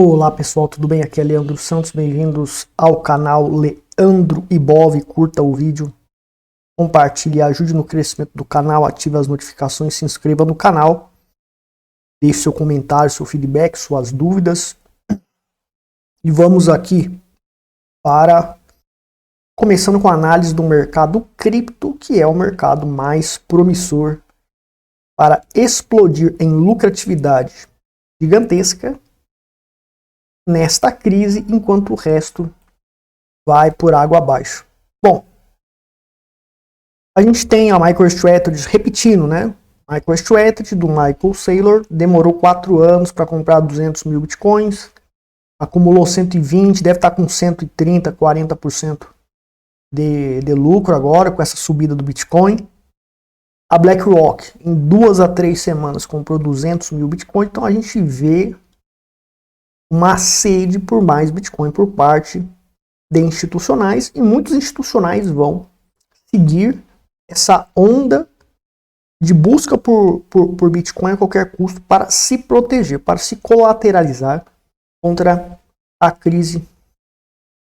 Olá pessoal, tudo bem? Aqui é Leandro Santos, bem-vindos ao canal Leandro Ibov. Curta o vídeo, compartilhe, ajude no crescimento do canal, ative as notificações, se inscreva no canal, deixe seu comentário, seu feedback, suas dúvidas. E vamos aqui para começando com a análise do mercado cripto, que é o mercado mais promissor para explodir em lucratividade gigantesca nesta crise, enquanto o resto vai por água abaixo. Bom, a gente tem a MicroStrategy repetindo, né? MicroStrategy do Michael Saylor demorou 4 anos para comprar 200 mil bitcoins, acumulou 120, deve estar com 130, 40% de lucro agora com essa subida do Bitcoin. A BlackRock em 2 a 3 semanas comprou 200 mil bitcoins, então a gente vê uma sede por mais Bitcoin por parte de institucionais, e muitos institucionais vão seguir essa onda de busca por Bitcoin a qualquer custo para se proteger, para se colateralizar contra a crise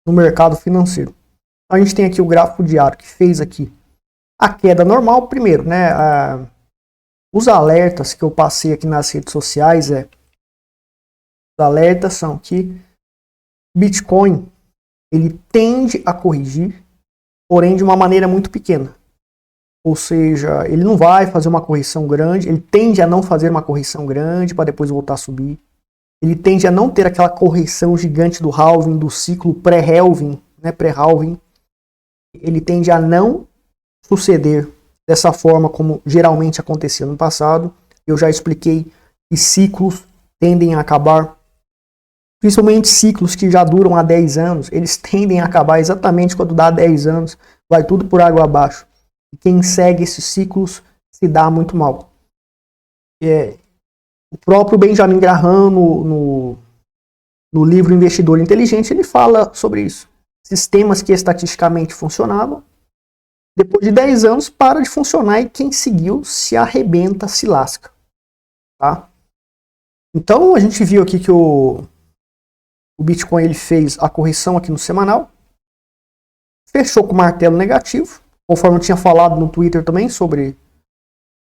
no mercado financeiro. A gente tem aqui o gráfico diário que fez aqui a queda normal. Primeiro, né, os alertas que eu passei aqui nas redes sociais os alertas são que Bitcoin ele tende a corrigir, porém de uma maneira muito pequena. Ou seja, ele não vai fazer uma correção grande, ele tende a não fazer uma correção grande para depois voltar a subir. Ele tende a não ter aquela correção gigante do halving, do ciclo pré-halving, né, pré-halving. Ele tende a não suceder dessa forma como geralmente acontecia no passado. Eu já expliquei que ciclos tendem a acabar, principalmente ciclos que já duram há 10 anos, eles tendem a acabar exatamente quando dá 10 anos, vai tudo por água abaixo. E quem segue esses ciclos se dá muito mal. O próprio Benjamin Graham, no livro Investidor Inteligente, ele fala sobre isso. Sistemas que estatisticamente funcionavam, depois de 10 anos, para de funcionar e quem seguiu se arrebenta, se lasca. Tá? Então a gente viu aqui que o Bitcoin ele fez a correção aqui no semanal, fechou com martelo negativo, conforme eu tinha falado no Twitter também sobre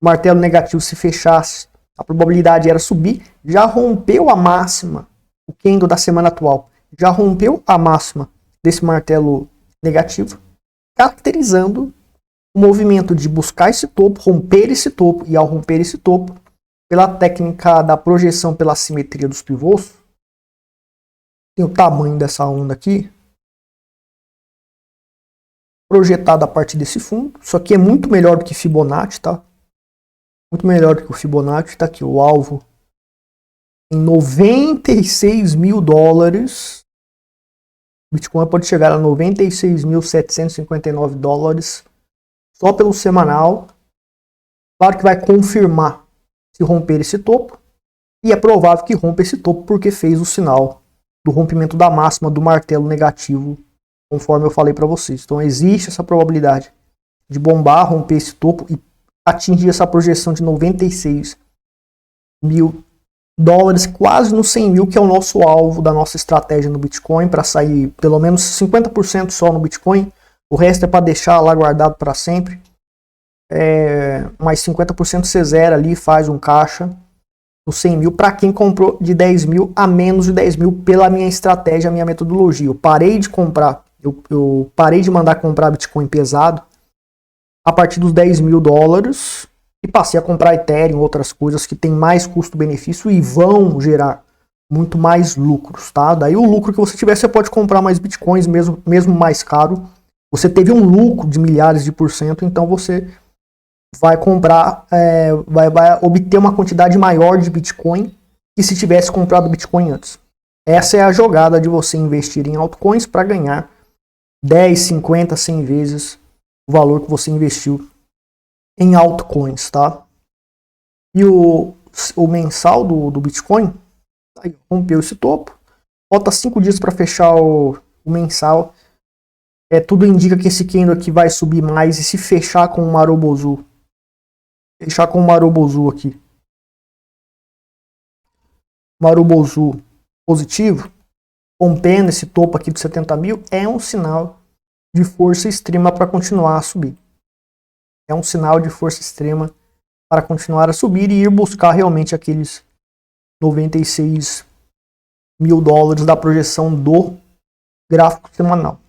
o martelo negativo, se fechasse, a probabilidade era subir, já rompeu a máxima, o candle da semana atual, já rompeu a máxima desse martelo negativo, caracterizando o movimento de buscar esse topo, romper esse topo, e ao romper esse topo, pela técnica da projeção pela simetria dos pivôs, tem o tamanho dessa onda aqui, projetado a partir desse fundo. Isso aqui é muito melhor do que Fibonacci, tá? Muito melhor do que o Fibonacci. Tá aqui o alvo em 96 mil dólares. Bitcoin pode chegar a 96.759 dólares só pelo semanal. Claro que vai confirmar se romper esse topo. E é provável que rompa esse topo porque fez o sinal do rompimento da máxima do martelo negativo, conforme eu falei para vocês. Então existe essa probabilidade de bombar, romper esse topo e atingir essa projeção de 96 mil dólares, quase nos 100 mil, que é o nosso alvo da nossa estratégia no Bitcoin, para sair pelo menos 50% só no Bitcoin. O resto é para deixar lá guardado para sempre. Mais 50% você zera ali, faz um caixa os 100 mil para quem comprou de 10 mil a menos de 10 mil pela minha estratégia, minha metodologia. Eu parei de comprar, eu parei de mandar comprar Bitcoin pesado a partir dos 10 mil dólares e passei a comprar Ethereum, outras coisas que tem mais custo-benefício e vão gerar muito mais lucros, tá? Daí o lucro que você tiver, você pode comprar mais Bitcoins mesmo mais caro. Você teve um lucro de milhares de %, então você vai comprar, vai obter uma quantidade maior de Bitcoin que se tivesse comprado Bitcoin antes. Essa é a jogada de você investir em altcoins para ganhar 10, 50, 100 vezes o valor que você investiu em altcoins, tá? E o mensal do Bitcoin aí, rompeu esse topo. Falta 5 dias para fechar o mensal. Tudo indica que esse candle aqui vai subir mais e se fechar com o Marubozu. Fechar com o Marubozu aqui. Marubozu positivo, rompendo esse topo aqui de 70 mil, é um sinal de força extrema para continuar a subir. É um sinal de força extrema para continuar a subir e ir buscar realmente aqueles 96 mil dólares da projeção do gráfico semanal.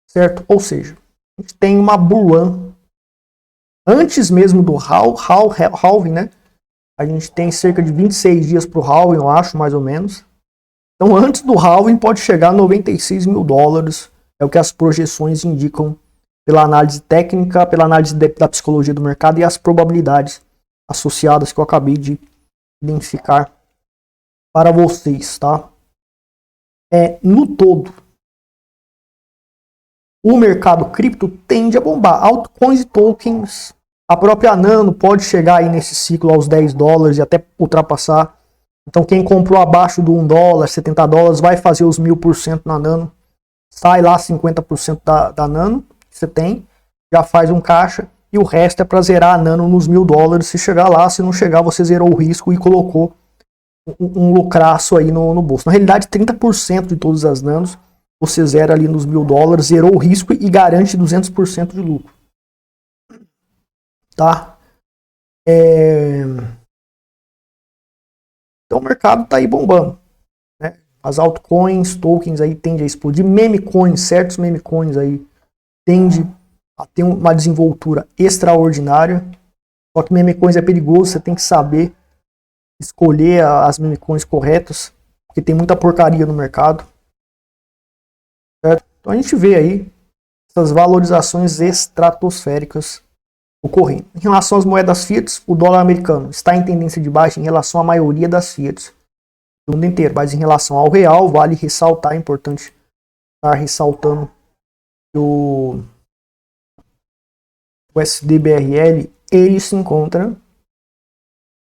Certo? Ou seja, a gente tem uma bull run antes mesmo do halving, né? A gente tem cerca de 26 dias para o halving, eu acho, mais ou menos. Então, antes do halving pode chegar a 96 mil dólares, é o que as projeções indicam pela análise técnica, pela análise da psicologia do mercado e as probabilidades associadas que eu acabei de identificar para vocês, tá? No todo, o mercado cripto tende a bombar. Altcoins e tokens, a própria Nano pode chegar aí nesse ciclo aos 10 dólares e até ultrapassar. Então quem comprou abaixo do 1 dólar, 70 dólares, vai fazer os 1000% na Nano. Sai lá 50% da Nano que você tem, já faz um caixa e o resto é para zerar a Nano nos 1000 dólares. Se chegar lá, se não chegar, você zerou o risco e colocou um lucraço aí no bolso. Na realidade, 30% de todas as Nanos você zera ali nos 1000 dólares, zerou o risco e garante 200% de lucro. Tá? Então o mercado tá aí bombando. Né? As altcoins, tokens aí tendem a explodir. Meme coins, certos meme coins aí tende a ter uma desenvoltura extraordinária. Só que meme coins é perigoso, você tem que saber escolher as meme coins corretas, porque tem muita porcaria no mercado. Certo? Então a gente vê aí essas valorizações estratosféricas ocorrendo. Em relação às moedas fiat, o dólar americano está em tendência de baixa em relação à maioria das fiat do mundo inteiro, mas em relação ao real, vale ressaltar, é importante estar ressaltando que o SDBRL, ele se encontra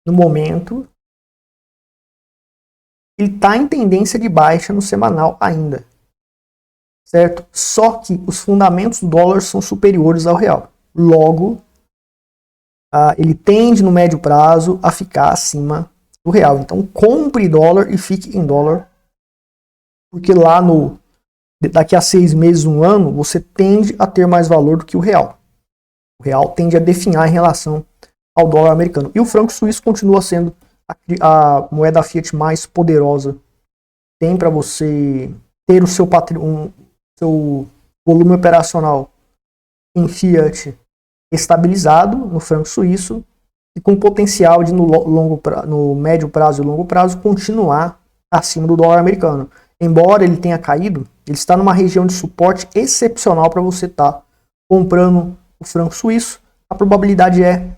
no momento, ele está em tendência de baixa no semanal ainda, certo? Só que os fundamentos do dólar são superiores ao real, logo ele tende no médio prazo a ficar acima do real. Então compre dólar e fique em dólar, porque lá daqui a 6 meses, 1 ano, você tende a ter mais valor do que o real. O real tende a definhar em relação ao dólar americano. E o franco suíço continua sendo a moeda fiat mais poderosa. Tem para você ter o seu volume operacional em fiat estabilizado no franco suíço e com potencial de no médio prazo e longo prazo continuar acima do dólar americano. Embora ele tenha caído, ele está numa região de suporte excepcional para você estar comprando o franco suíço. A probabilidade é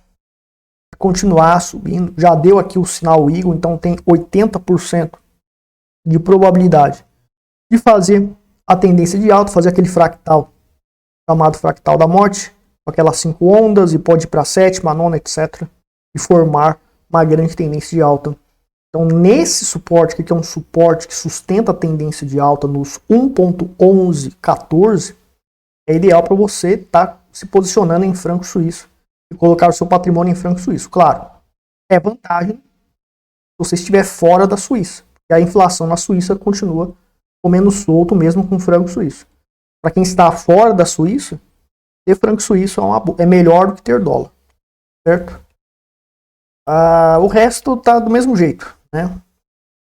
continuar subindo. Já deu aqui o sinal Eagle, então tem 80% de probabilidade de fazer a tendência de alta, fazer aquele fractal chamado fractal da morte, com aquelas 5 ondas, e pode ir para a 7ª, 9ª, etc. e formar uma grande tendência de alta. Então, nesse suporte, que é um suporte que sustenta a tendência de alta nos 1.1114, é ideal para você estar se posicionando em franco suíço e colocar o seu patrimônio em franco suíço. Claro, é vantagem se você estiver fora da Suíça, porque a inflação na Suíça continua comendo solto mesmo com franco suíço. Para quem está fora da Suíça, ter franco suíço é melhor do que ter dólar, certo? O resto está do mesmo jeito, né?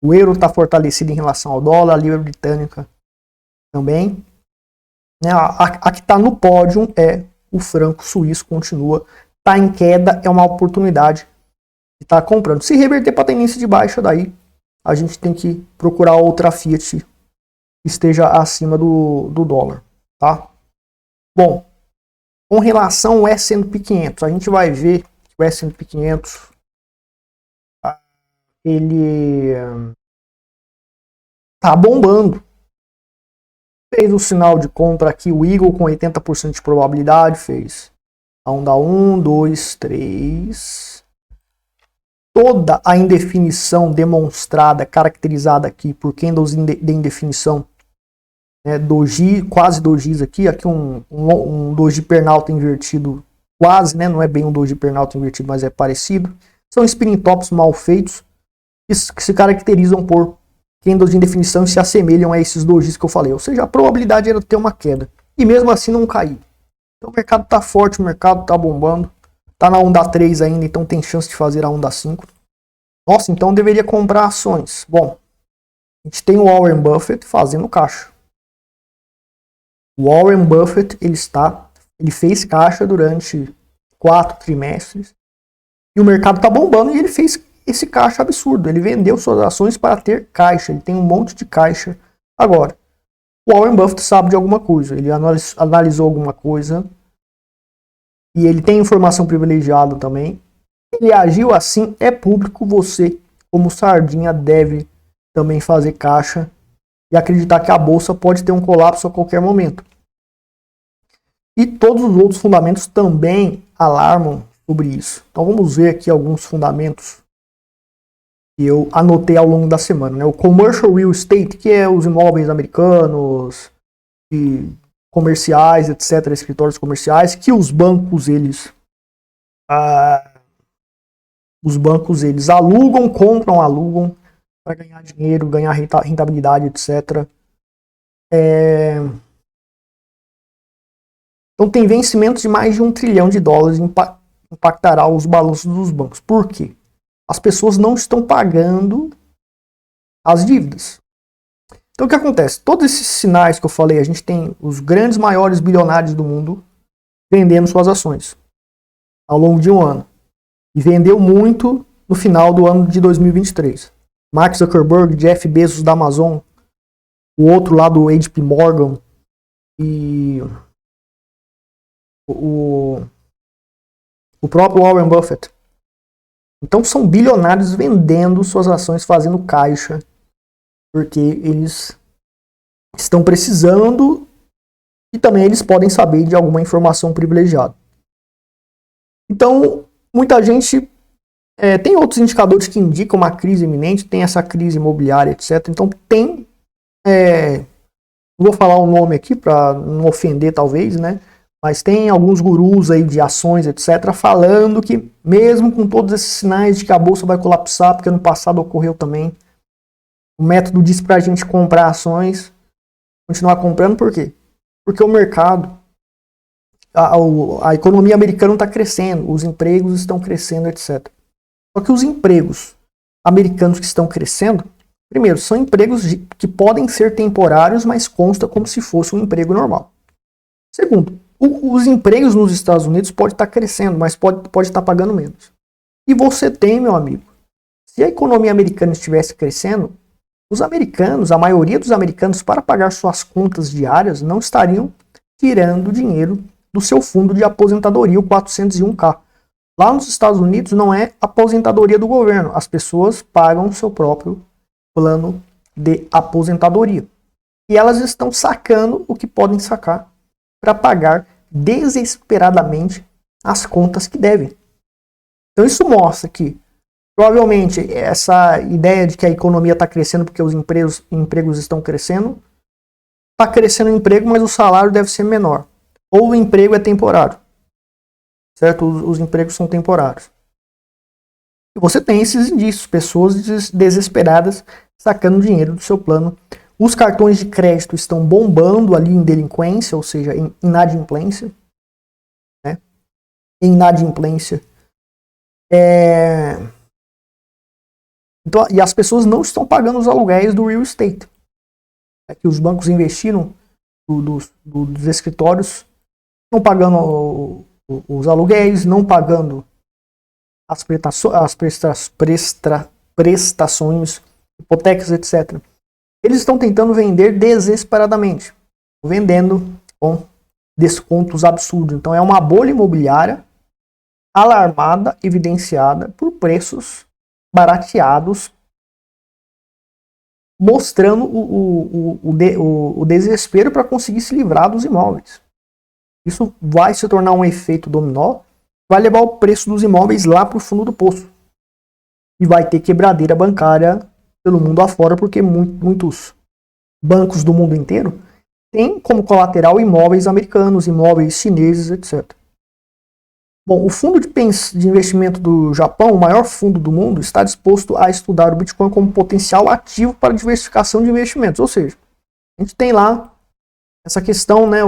O euro está fortalecido em relação ao dólar, a libra britânica também. Né? A que está no pódio é o franco suíço, continua, está em queda, é uma oportunidade de estar comprando. Se reverter para a tendência de baixa, daí a gente tem que procurar outra fiat que esteja acima do dólar, tá? Bom, com relação ao S&P 500, a gente vai ver que o S&P 500 ele tá bombando. Fez o sinal de compra aqui, o Eagle com 80% de probabilidade, fez a onda 1, 2, 3. Toda a indefinição demonstrada, caracterizada aqui por candles de indefinição, doji, quase dojis aqui um doji pernalta invertido, quase, né? Não é bem um doji pernalta invertido, mas é parecido. São spinning tops mal feitos que se caracterizam por candles em definição se assemelham a esses dojis que eu falei. Ou seja, a probabilidade era ter uma queda. E mesmo assim não cair. Então o mercado está forte, o mercado está bombando. Está na onda 3 ainda, então tem chance de fazer a onda 5. Nossa, então deveria comprar ações. Bom, a gente tem o Warren Buffett fazendo caixa. O Warren Buffett, ele fez caixa durante 4 trimestres. E o mercado está bombando e ele fez esse caixa absurdo. Ele vendeu suas ações para ter caixa. Ele tem um monte de caixa agora. O Warren Buffett sabe de alguma coisa. Ele analisou alguma coisa. E ele tem informação privilegiada também. Ele agiu assim, é público. Você, como sardinha, deve também fazer caixa e acreditar que a bolsa pode ter um colapso a qualquer momento. E todos os outros fundamentos também alarmam sobre isso. Então vamos ver aqui alguns fundamentos que eu anotei ao longo da semana, né? O commercial real estate, que é os imóveis americanos e comerciais, etc., escritórios comerciais, que os bancos eles alugam, compram, alugam para ganhar dinheiro, ganhar rentabilidade, etc. Então tem vencimentos de mais de $1 trilhão, impactará os balanços dos bancos. Por quê? As pessoas não estão pagando as dívidas. Então o que acontece? Todos esses sinais que eu falei, a gente tem os grandes maiores bilionários do mundo vendendo suas ações ao longo de um ano. E vendeu muito no final do ano de 2023. Mark Zuckerberg, Jeff Bezos da Amazon, o outro lá do JP Morgan e o próprio Warren Buffett. Então são bilionários vendendo suas ações, fazendo caixa, porque eles estão precisando e também eles podem saber de alguma informação privilegiada. Então, muita gente tem outros indicadores que indicam uma crise iminente, tem essa crise imobiliária, etc. Então tem, vou falar o nome aqui para não ofender talvez, né? Mas tem alguns gurus aí de ações, etc., falando que mesmo com todos esses sinais de que a bolsa vai colapsar, porque ano passado ocorreu também, o método diz pra gente comprar ações, continuar comprando, por quê? Porque o mercado, a economia americana está crescendo, os empregos estão crescendo, etc. Só que os empregos americanos que estão crescendo, primeiro, são empregos que podem ser temporários, mas consta como se fosse um emprego normal. Segundo, os empregos nos Estados Unidos podem estar crescendo, mas pode estar pagando menos. E você tem, meu amigo, se a economia americana estivesse crescendo, os americanos, a maioria dos americanos, para pagar suas contas diárias, não estariam tirando dinheiro do seu fundo de aposentadoria, o 401k. Lá nos Estados Unidos não é aposentadoria do governo, as pessoas pagam o seu próprio plano de aposentadoria. E elas estão sacando o que podem sacar para pagar desesperadamente as contas que devem. Então isso mostra que provavelmente essa ideia de que a economia está crescendo porque os empregos estão crescendo, está crescendo o emprego, mas o salário deve ser menor. Ou o emprego é temporário. Certo? Os empregos são temporários. E você tem esses indícios, pessoas desesperadas sacando dinheiro do seu plano. Os cartões de crédito estão bombando ali em delinquência, ou seja, em inadimplência. Né? Em inadimplência. Então, e as pessoas não estão pagando os aluguéis do real estate. É que os bancos investiram dos escritórios, estão pagando os aluguéis, não pagando as prestações, hipotecas, etc. Eles estão tentando vender desesperadamente, vendendo com descontos absurdos. Então é uma bolha imobiliária alarmada, evidenciada por preços barateados, mostrando o desespero para conseguir se livrar dos imóveis. Isso vai se tornar um efeito dominó, vai levar o preço dos imóveis lá para o fundo do poço. E vai ter quebradeira bancária pelo mundo afora, porque muitos bancos do mundo inteiro têm como colateral imóveis americanos, imóveis chineses, etc. Bom, o fundo de investimento do Japão, o maior fundo do mundo, está disposto a estudar o Bitcoin como potencial ativo para diversificação de investimentos. Ou seja, a gente tem lá essa questão, né?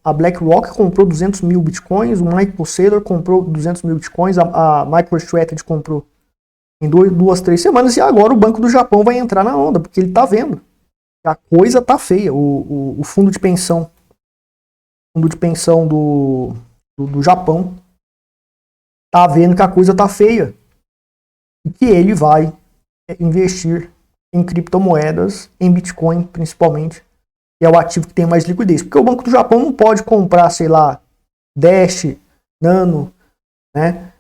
A BlackRock comprou 200 mil Bitcoins, o Michael Saylor comprou 200 mil Bitcoins, a MicroStrategy comprou em 2, 3 semanas, e agora o Banco do Japão vai entrar na onda, porque ele está vendo que a coisa está feia. O fundo de pensão do Japão tá vendo que a coisa tá feia e que ele vai investir em criptomoedas, em Bitcoin principalmente, que é o ativo que tem mais liquidez. Porque o Banco do Japão não pode comprar, sei lá, Dash, Nano, né?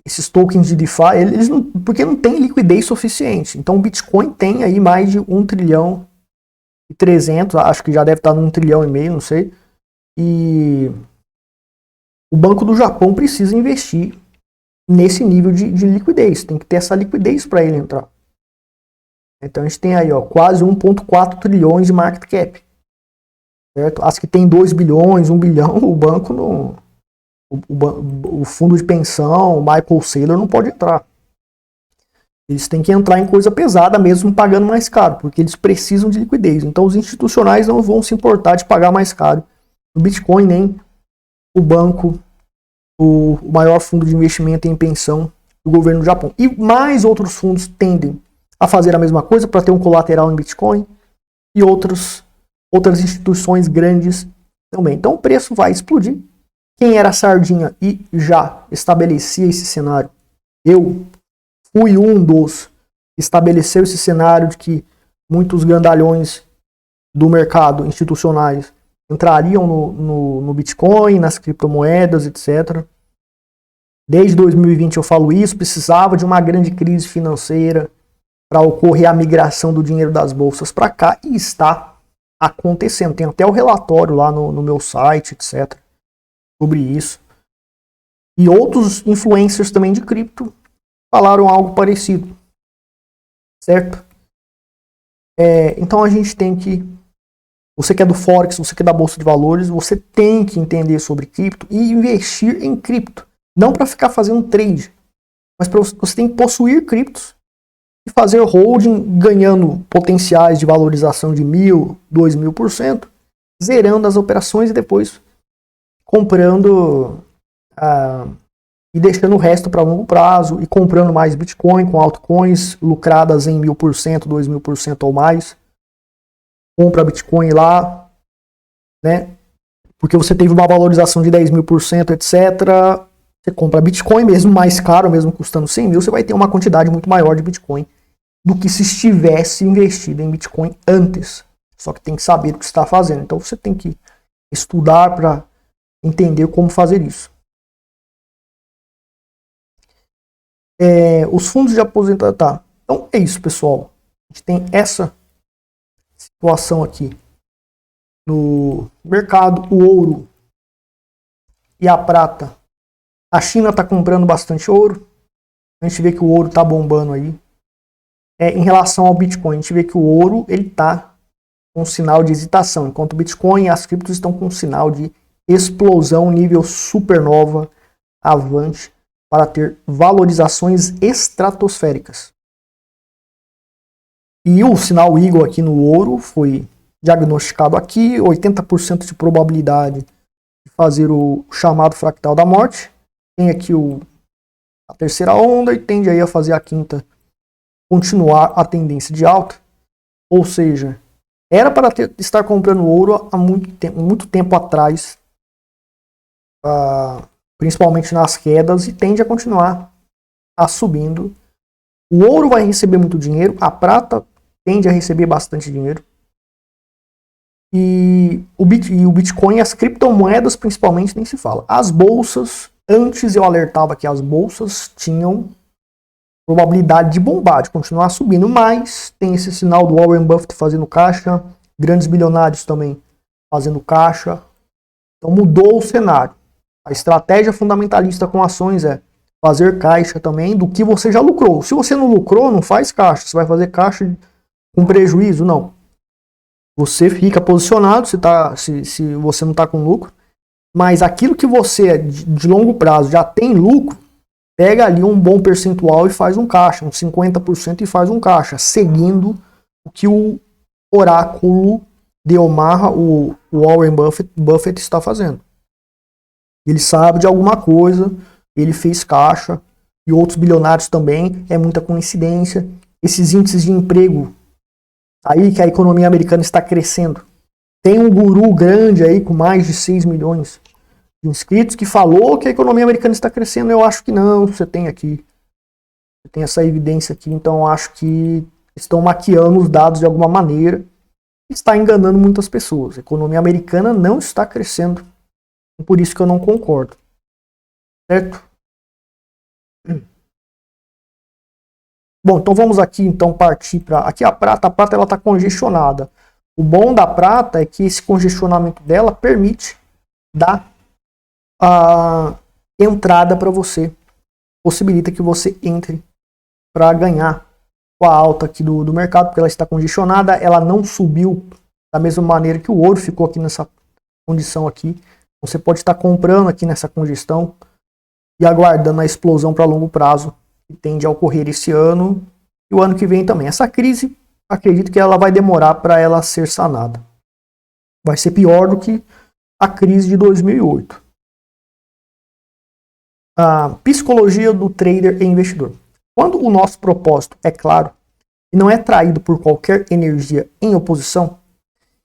Esses tokens de DeFi, eles não, porque não tem liquidez suficiente. Então o Bitcoin tem aí mais de 1 trilhão e 300, acho que já deve estar num 1,5 trilhão, não sei. E o Banco do Japão precisa investir nesse nível de liquidez. Tem que ter essa liquidez para ele entrar. Então a gente tem aí, ó, quase 1,4 trilhões de market cap. Certo? As que tem 2 bilhões, 1 bilhão, o banco não. O fundo de pensão, o Michael Saylor não pode entrar. Eles têm que entrar em coisa pesada mesmo pagando mais caro, porque eles precisam de liquidez. Então os institucionais não vão se importar de pagar mais caro o Bitcoin, nem o banco, o maior fundo de investimento em pensão do governo do Japão. E mais outros fundos tendem a fazer a mesma coisa para ter um colateral em Bitcoin, e outras instituições grandes também. Então o preço vai explodir. Quem era sardinha e já estabelecia esse cenário, eu fui um dos que estabeleceu esse cenário de que muitos grandalhões do mercado institucionais entrariam no Bitcoin, nas criptomoedas, etc. Desde 2020 eu falo isso, precisava de uma grande crise financeira para ocorrer a migração do dinheiro das bolsas para cá, e está acontecendo. Tem até o relatório lá no meu site, etc., sobre isso. E outros influencers também de cripto falaram algo parecido. Certo? Então a gente tem que... Você que é do Forex, você que é da Bolsa de Valores, você tem que entender sobre cripto e investir em cripto. Não para ficar fazendo trade, mas para você tem que possuir criptos e fazer holding, ganhando potenciais de valorização de 1.000, 2.000%, zerando as operações e depois comprando e deixando o resto para longo prazo, e comprando mais Bitcoin com altcoins lucradas em 1.000%, 2.000% ou mais. Compra Bitcoin lá, né? Porque você teve uma valorização de 10.000%, etc. Você compra Bitcoin mesmo mais caro, mesmo custando 100 mil, você vai ter uma quantidade muito maior de Bitcoin do que se estivesse investido em Bitcoin antes. Só que tem que saber o que está fazendo. Então você tem que estudar para entender como fazer isso. Os fundos de aposentadoria. Tá. Então é isso, pessoal. A gente tem essa situação aqui no mercado. O ouro e a prata. A China está comprando bastante ouro. A gente vê que o ouro está bombando aí. Em relação ao Bitcoin, a gente vê que o ouro está com sinal de hesitação, enquanto o Bitcoin e as criptos estão com sinal de explosão, nível supernova, avante, para ter valorizações estratosféricas. E o sinal Eagle aqui no ouro foi diagnosticado aqui, 80% de probabilidade de fazer o chamado fractal da morte. Tem aqui a terceira onda e tende aí a fazer a quinta, continuar a tendência de alta. Ou seja, era para estar comprando ouro há muito tempo atrás, principalmente nas quedas, e tende a continuar subindo. O ouro vai receber muito dinheiro, a prata tende a receber bastante dinheiro. E o Bitcoin e as criptomoedas principalmente nem se fala. As bolsas, antes eu alertava que as bolsas tinham probabilidade de bombar, de continuar subindo, mas tem esse sinal do Warren Buffett fazendo caixa, grandes bilionários também fazendo caixa. Então mudou o cenário. A estratégia fundamentalista com ações é fazer caixa também do que você já lucrou. Se você não lucrou, não faz caixa. Você vai fazer caixa com prejuízo? Não. Você fica posicionado se você não está com lucro Mas aquilo que você de longo prazo já tem lucro, pega ali um bom percentual e faz um caixa, uns 50% e faz um caixa, seguindo o que o oráculo de Omaha, o Warren Buffett está fazendo. Ele sabe de alguma coisa, ele fez caixa, e outros bilionários também, é muita coincidência. Esses índices de emprego, aí que a economia americana está crescendo. Tem um guru grande aí com mais de 6 milhões de inscritos que falou que a economia americana está crescendo. Eu acho que não, você tem aqui. Você tem essa evidência aqui, então eu acho que estão maquiando os dados de alguma maneira. Está enganando muitas pessoas. A economia americana não está crescendo. Por isso que eu não concordo. Certo? Bom, então vamos aqui então partir para... Aqui a prata ela está congestionada. O bom da prata é que esse congestionamento dela permite dar a entrada para você. Possibilita que você entre para ganhar com a alta aqui do mercado, porque ela está congestionada, ela não subiu da mesma maneira que o ouro ficou aqui nessa condição aqui. Você pode estar comprando aqui nessa congestão e aguardando a explosão para longo prazo que tende a ocorrer esse ano e o ano que vem também. Essa crise, acredito que ela vai demorar para ela ser sanada. Vai ser pior do que a crise de 2008. A psicologia do trader e investidor. Quando o nosso propósito é claro e não é traído por qualquer energia em oposição,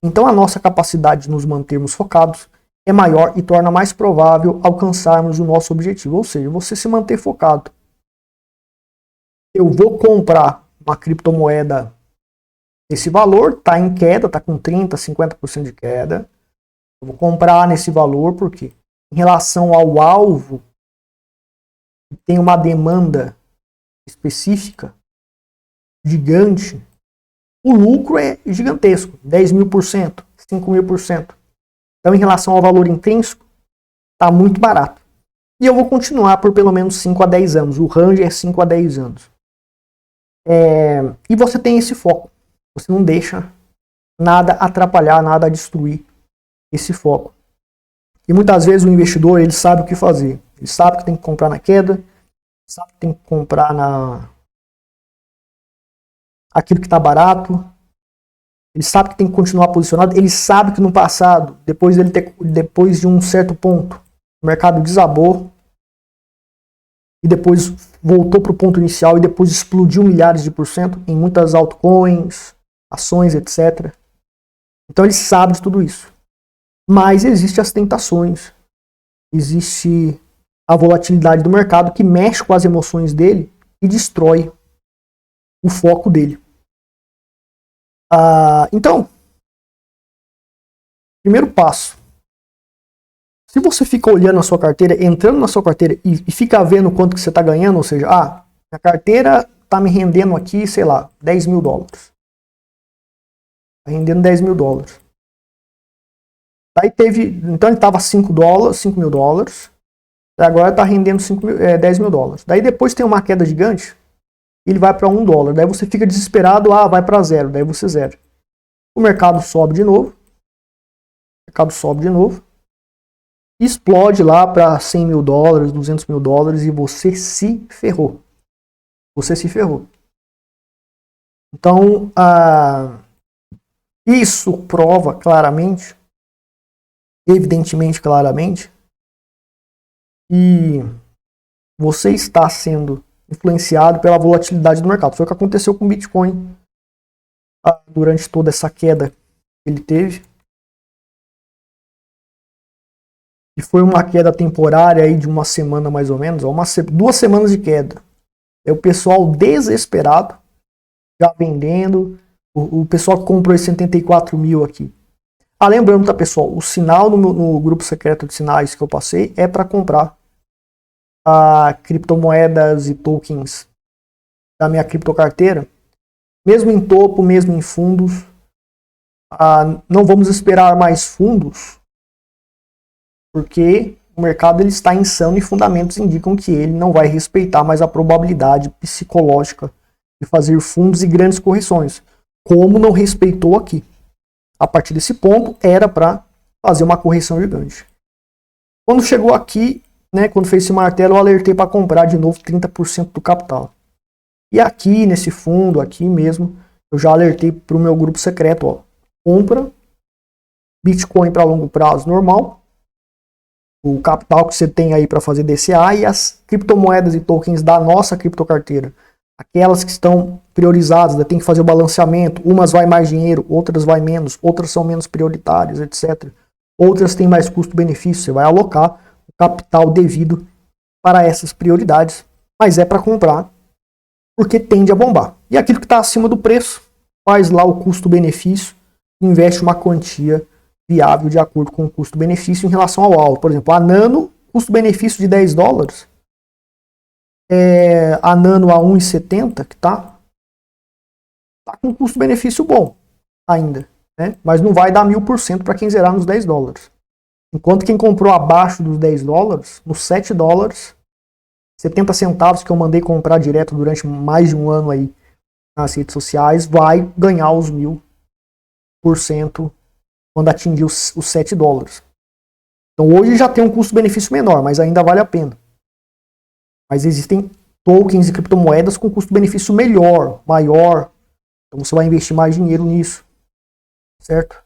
então a nossa capacidade de nos mantermos focados é maior e torna mais provável alcançarmos o nosso objetivo, ou seja, você se manter focado. Eu vou comprar uma criptomoeda, esse valor está em queda, está com 30%, 50% de queda. Eu vou comprar nesse valor porque em relação ao alvo, tem uma demanda específica, gigante, o lucro é gigantesco, 10.000%, 5.000%. Então, em relação ao valor intrínseco, está muito barato. E eu vou continuar por pelo menos 5 a 10 anos. O range é 5 a 10 anos. E você tem esse foco. Você não deixa nada atrapalhar, nada destruir esse foco. E muitas vezes o investidor ele sabe o que fazer. Ele sabe que tem que comprar na queda, sabe que tem que comprar aquilo que está barato. Ele sabe que tem que continuar posicionado. Ele sabe que no passado, depois de um certo ponto, o mercado desabou e depois voltou para o ponto inicial e depois explodiu milhares de % em muitas altcoins, ações, etc. Então ele sabe de tudo isso. Mas existem as tentações, existe a volatilidade do mercado que mexe com as emoções dele e destrói o foco dele. Então, primeiro passo, se você fica olhando a sua carteira, entrando na sua carteira e fica vendo quanto que você está ganhando, ou seja, minha carteira está me rendendo aqui, sei lá, 10 mil dólares. Está rendendo 10 mil dólares. Aí então ele estava 5 mil dólares, e agora está rendendo 10 mil dólares. Daí depois tem uma queda gigante, ele vai para $1. Daí você fica desesperado, vai para zero, daí você zera. O mercado sobe de novo. Explode lá para 100 mil dólares, 200 mil dólares e você se ferrou. Então, isso prova claramente, evidentemente claramente, que você está sendo influenciado pela volatilidade do mercado. Foi o que aconteceu com o Bitcoin durante toda essa queda que ele teve. E foi uma queda temporária aí de uma semana mais ou menos, 2 semanas de queda. É o pessoal desesperado, já vendendo. O pessoal que comprou esses 74 mil aqui. Lembrando, tá, pessoal, o sinal no grupo secreto de sinais que eu passei é para comprar criptomoedas e tokens da minha criptocarteira, mesmo em topo, mesmo em fundos. Não vamos esperar mais fundos, porque o mercado ele está insano e fundamentos indicam que ele não vai respeitar mais a probabilidade psicológica de fazer fundos e grandes correções, como não respeitou aqui. A partir desse ponto, era para fazer uma correção gigante. Quando chegou aqui, né, quando fez esse martelo, eu alertei para comprar de novo 30% do capital. E aqui, nesse fundo, aqui mesmo, eu já alertei para o meu grupo secreto, ó, compra Bitcoin para longo prazo normal, o capital que você tem aí para fazer DCA e as criptomoedas e tokens da nossa criptocarteira. Aquelas que estão priorizadas, tem que fazer o balanceamento, umas vai mais dinheiro, outras vai menos, outras são menos prioritárias, etc. Outras têm mais custo-benefício, você vai alocar o capital devido para essas prioridades, mas é para comprar, porque tende a bombar. E aquilo que está acima do preço, faz lá o custo-benefício, investe uma quantia viável de acordo com o custo-benefício em relação ao alvo. Por exemplo, a Nano, custo-benefício de $10, a Nano a 1,70, que tá com custo-benefício bom ainda, né? Mas não vai dar 1000% para quem zerar nos $10. Enquanto quem comprou abaixo dos $10, nos $7, 70 centavos que eu mandei comprar direto durante mais de um ano aí nas redes sociais, vai ganhar os 1000% quando atingir os $7. Então hoje já tem um custo-benefício menor, mas ainda vale a pena. Mas existem tokens e criptomoedas com custo-benefício melhor, maior. Então você vai investir mais dinheiro nisso, certo?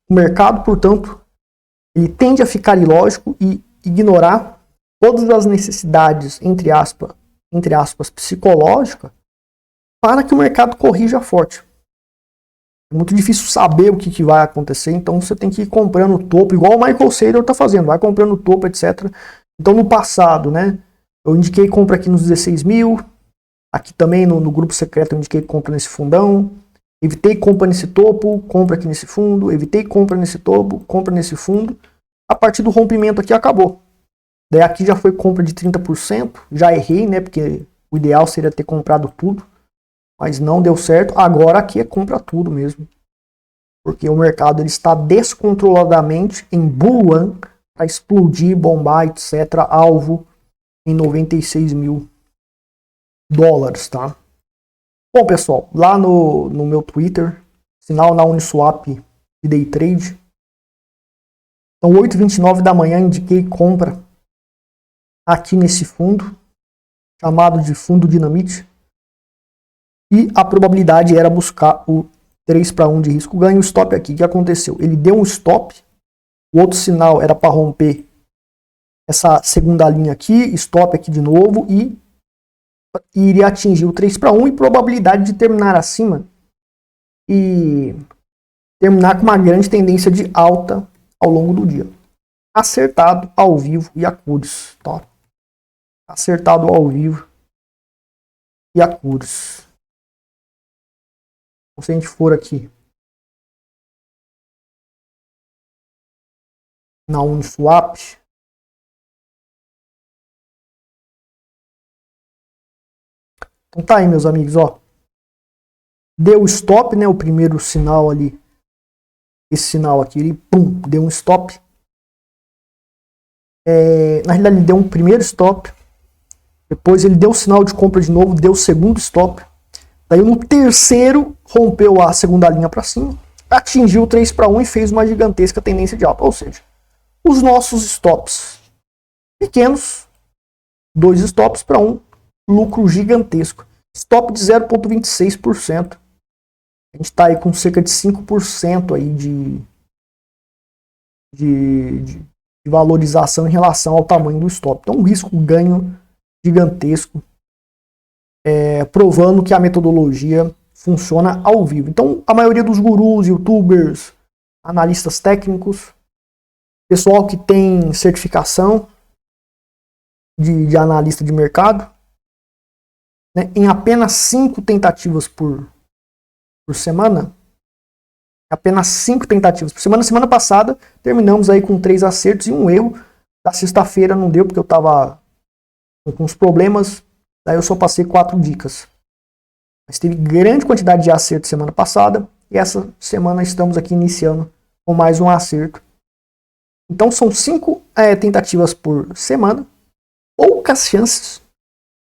O mercado, portanto, ele tende a ficar ilógico e ignorar todas as necessidades, entre aspas, psicológicas, para que o mercado corrija forte. É muito difícil saber o que vai acontecer, então você tem que ir comprando o topo, igual o Michael Saylor está fazendo, vai comprando o topo, etc. Então no passado, né, eu indiquei compra aqui nos 16 mil, aqui também no grupo secreto eu indiquei compra nesse fundão, evitei compra nesse topo, compra aqui nesse fundo, evitei compra nesse topo, compra nesse fundo. A partir do rompimento aqui acabou. Daí aqui já foi compra de 30%, já errei, né, porque o ideal seria ter comprado tudo, mas não deu certo. Agora aqui é compra tudo mesmo, porque o mercado ele está descontroladamente em bull run para explodir, bombar, etc. Alvo em 96 mil dólares, tá? Bom, pessoal, lá no meu Twitter, sinal na Uniswap de Day Trade, então 8h29 da manhã indiquei compra aqui nesse fundo, chamado de fundo Dinamite, e a probabilidade era buscar o 3-1 de risco ganho. O stop aqui, o que aconteceu? Ele deu um stop, o outro sinal era para romper essa segunda linha aqui, stop aqui de novo, e iria atingir o 3-1 e probabilidade de terminar acima e terminar com uma grande tendência de alta ao longo do dia. Acertado ao vivo e a cores, tá? Acertado ao vivo e a cores. Então, se a gente for aqui na Uniswap, então tá aí, meus amigos, ó. Deu stop, né? O primeiro sinal ali, esse sinal aqui, ele pum, deu um stop. Na realidade, ele deu um primeiro stop. Depois ele deu o sinal de compra de novo, deu o segundo stop. Daí no terceiro rompeu a segunda linha para cima, atingiu o 3-1 e fez uma gigantesca tendência de alta. Ou seja, os nossos stops pequenos, 2 stops para um lucro gigantesco. Stop de 0,26%. A gente está aí com cerca de 5% aí de valorização em relação ao tamanho do stop. Então um risco ganho gigantesco, provando que a metodologia funciona ao vivo. Então a maioria dos gurus, youtubers, analistas técnicos, pessoal que tem certificação de analista de mercado, né, em apenas 5 tentativas por semana, apenas 5 tentativas por semana. Semana passada terminamos aí com 3 acertos e um erro. Da sexta-feira não deu porque eu estava com uns problemas, daí eu só passei 4 dicas. Mas teve grande quantidade de acertos semana passada e essa semana estamos aqui iniciando com mais um acerto. Então são 5 tentativas por semana, poucas chances,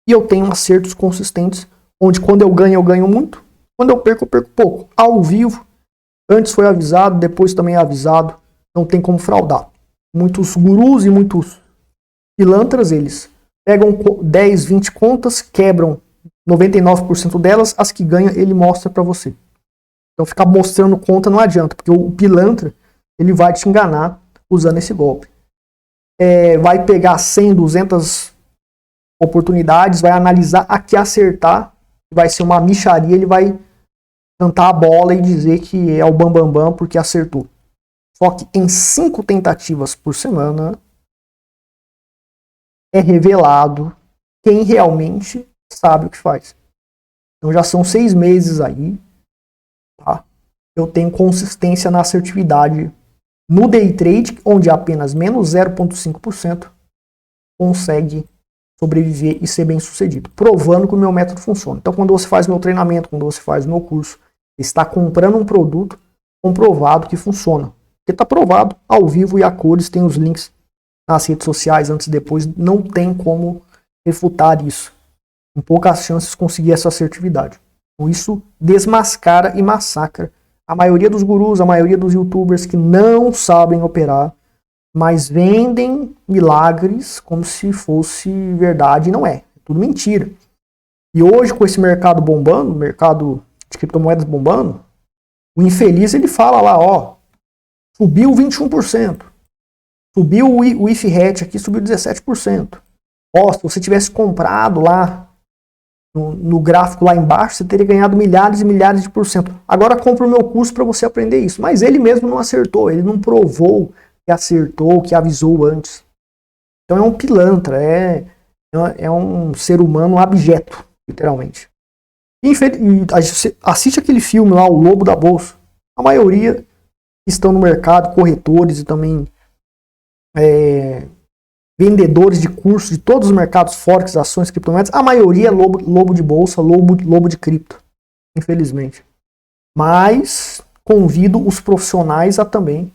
e eu tenho acertos consistentes, onde quando eu ganho muito, quando eu perco pouco. Ao vivo, antes foi avisado, depois também é avisado não tem como fraudar. Muitos gurus e muitos pilantras, eles pegam 10, 20 contas, quebram 99% delas, as que ganha ele mostra para você. Então ficar mostrando conta não adianta, porque o pilantra ele vai te enganar usando esse golpe. Vai pegar 100, 200 oportunidades, vai analisar a que acertar, vai ser uma mixaria, ele vai cantar a bola e dizer que é o bambambam porque acertou. Só que em 5 tentativas por semana é revelado quem realmente sabe o que faz. Então já são 6 meses aí, tá? Eu tenho consistência na assertividade no day trade, onde apenas menos 0,5% consegue sobreviver e ser bem sucedido, provando que o meu método funciona. Então quando você faz meu treinamento, quando você faz o meu curso, você está comprando um produto comprovado que funciona. Porque está provado ao vivo e a cores, tem os links nas redes sociais antes e depois, não tem como refutar isso. Com poucas chances de conseguir essa assertividade. Então isso desmascara e massacra a maioria dos gurus, a maioria dos youtubers que não sabem operar, mas vendem milagres como se fosse verdade, e não é. É tudo mentira. E hoje, com esse mercado bombando, mercado de criptomoedas bombando, o infeliz ele fala lá, ó, subiu 21%. Subiu o IFRET aqui, subiu 17%. Ó, se você tivesse comprado lá no gráfico lá embaixo, você teria ganhado milhares e milhares de porcento. Agora compra o meu curso para você aprender isso. Mas ele mesmo não acertou, ele não provou que acertou, que avisou antes. Então é um pilantra, é um ser humano abjeto, literalmente. E assiste aquele filme lá, O Lobo da Bolsa. A maioria estão no mercado, corretores e também vendedores de cursos de todos os mercados, forex, ações, criptomoedas, a maioria é lobo de bolsa, lobo de cripto, infelizmente. Mas convido os profissionais a também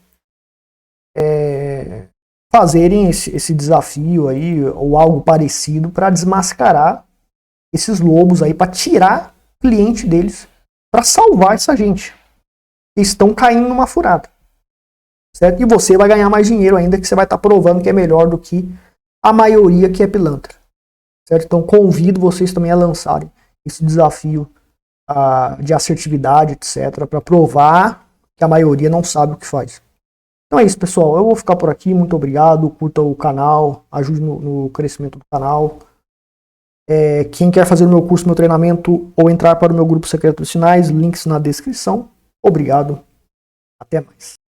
fazerem esse desafio aí, ou algo parecido, para desmascarar esses lobos aí, para tirar o cliente deles, para salvar essa gente que estão caindo numa furada. Certo? E você vai ganhar mais dinheiro ainda, que você vai estar provando que é melhor do que a maioria que é pilantra. Certo? Então convido vocês também a lançarem esse desafio de assertividade, etc., para provar que a maioria não sabe o que faz. Então é isso, pessoal. Eu vou ficar por aqui. Muito obrigado. Curta o canal, ajude no crescimento do canal. Quem quer fazer o meu curso, meu treinamento, ou entrar para o meu grupo secreto dos sinais, links na descrição. Obrigado. Até mais.